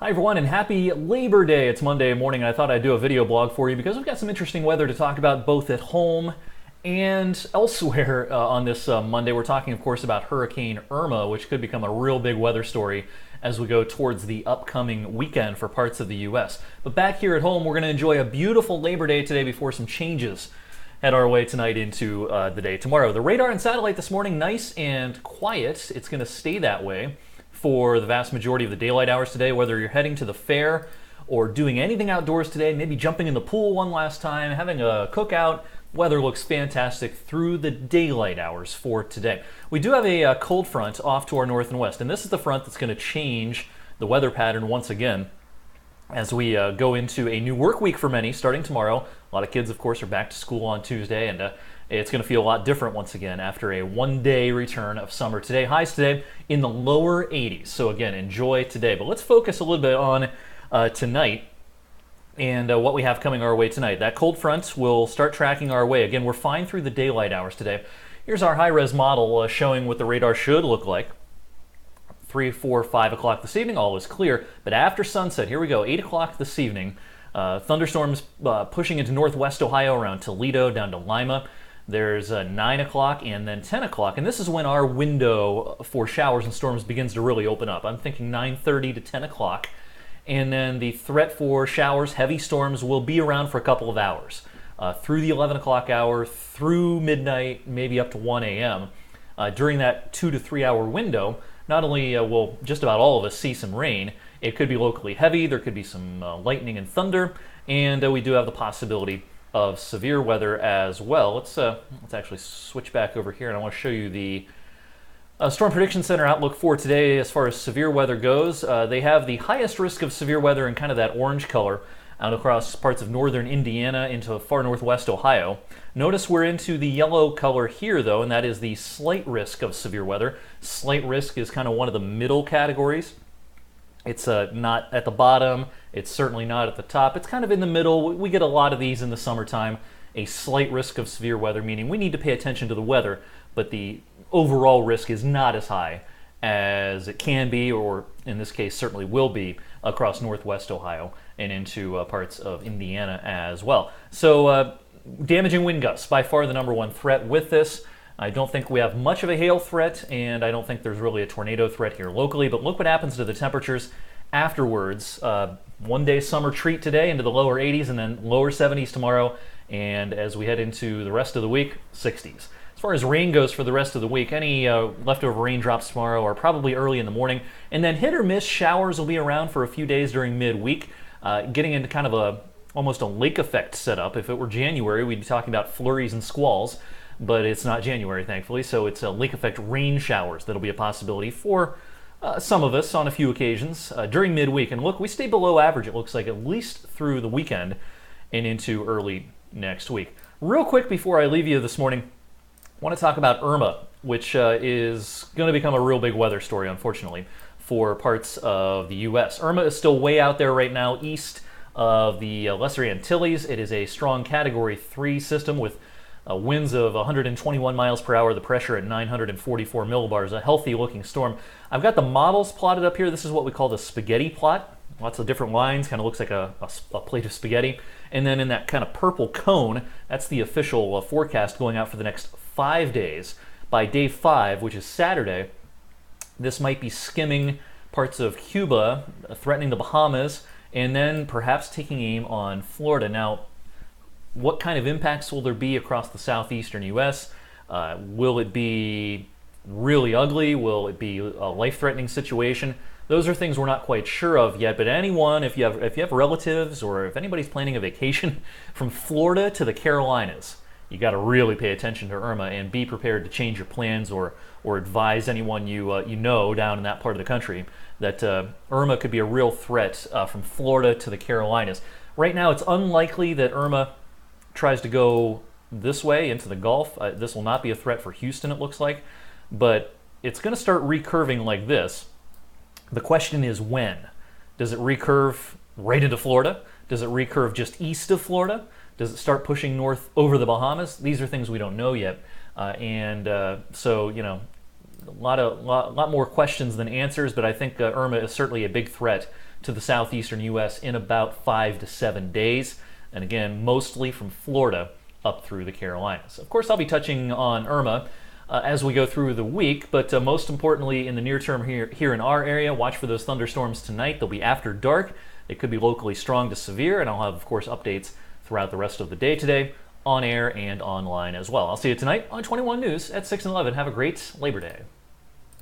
Hi everyone and happy Labor Day. It's Monday morning and I thought I'd do a video blog for you because we've got some interesting weather to talk about both at home and elsewhere on this Monday. We're talking of course about Hurricane Irma, which could become a real big weather story as we go towards the upcoming weekend for parts of the US. But back here at home, we're going to enjoy a beautiful Labor Day today before some changes head our way tonight into the day tomorrow. The radar and satellite this morning, nice and quiet. It's going to stay that way for the vast majority of the daylight hours today, whether you're heading to the fair or doing anything outdoors today, maybe jumping in the pool one last time, having a cookout. Weather looks fantastic through the daylight hours for today. We do have a cold front off to our north and west, and this is the front that's going to change the weather pattern once again as we go into a new work week for many starting tomorrow. A lot of kids, of course, are back to school on Tuesday, and it's going to feel a lot different once again after a one-day return of summer today. Highs today in the lower 80s. So again, enjoy today. But let's focus a little bit on tonight and what we have coming our way tonight. That cold front will start tracking our way. Again, we're fine through the daylight hours today. Here's our high-res model showing what the radar should look like. 3, 4, 5 o'clock this evening, all is clear. But after sunset, here we go, 8 o'clock this evening, thunderstorms pushing into northwest Ohio around Toledo down to Lima. There's 9 o'clock and then 10 o'clock, and this is when our window for showers and storms begins to really open up. I'm thinking 9:30 to 10 o'clock, and then the threat for showers, heavy storms, will be around for a couple of hours, through the 11 o'clock hour, through midnight, maybe up to 1 a.m. During that 2 to 3 hour window, not only will just about all of us see some rain, it could be locally heavy, there could be some lightning and thunder, and we do have the possibility of severe weather as well. Let's actually switch back over here, and I want to show you the Storm Prediction Center outlook for today as far as severe weather goes. They have the highest risk of severe weather in kind of that orange color out across parts of northern Indiana into far northwest Ohio. Notice we're into the yellow color here, though, and that is the slight risk of severe weather. Slight risk is kind of one of the middle categories. It's not at the bottom, it's certainly not at the top, it's kind of in the middle. We get a lot of these in the summertime. A slight risk of severe weather, meaning we need to pay attention to the weather, but the overall risk is not as high as it can be, or in this case certainly will be, across northwest Ohio and into parts of Indiana as well. So damaging wind gusts, by far the number one threat with this. I don't think we have much of a hail threat, and I don't think there's really a tornado threat here locally, but look what happens to the temperatures afterwards. One day summer treat today into the lower 80s and then lower 70s tomorrow, and as we head into the rest of the week, 60s. As far as rain goes for the rest of the week, any leftover raindrops tomorrow are probably early in the morning, and then hit or miss showers will be around for a few days during midweek, getting into kind of almost a lake effect setup. If it were January, we'd be talking about flurries and squalls, but it's not January, thankfully, so it's a lake effect rain showers that'll be a possibility for some of us on a few occasions during midweek. And look, we stay below average, it looks like, at least through the weekend and into early next week. Real quick before I leave you this morning, I want to talk about Irma, which is going to become a real big weather story, unfortunately, for parts of the U.S. Irma is still way out there right now east of the Lesser Antilles. It is a strong Category 3 system with winds of 121 miles per hour, the pressure at 944 millibars, a healthy looking storm. I've got the models plotted up here. This is what we call the spaghetti plot. Lots of different lines, kind of looks like a plate of spaghetti. And then in that kind of purple cone, that's the official forecast going out for the next 5 days. By day 5, which is Saturday, this might be skimming parts of Cuba, threatening the Bahamas, and then perhaps taking aim on Florida. Now, what kind of impacts will there be across the southeastern U.S.? Will it be really ugly? Will it be a life-threatening situation? Those are things we're not quite sure of yet, but anyone, if you have relatives or if anybody's planning a vacation from Florida to the Carolinas, you got to really pay attention to Irma and be prepared to change your plans or advise anyone you know down in that part of the country that Irma could be a real threat from Florida to the Carolinas. Right now, it's unlikely that Irma tries to go this way into the Gulf. This will not be a threat for Houston, it looks like, but it's going to start recurving like this. The question is when. Does it recurve right into Florida? Does it recurve just east of Florida? Does it start pushing north over the Bahamas? These are things we don't know yet, so you know, a lot more questions than answers. But I think Irma is certainly a big threat to the southeastern U.S. in about 5 to 7 days. And again, mostly from Florida up through the Carolinas. Of course, I'll be touching on Irma as we go through the week, but most importantly in the near term here in our area, watch for those thunderstorms tonight. They'll be after dark. They could be locally strong to severe, and I'll have, of course, updates throughout the rest of the day today, on air and online as well. I'll see you tonight on 21 News at 6 and 11. Have a great Labor Day.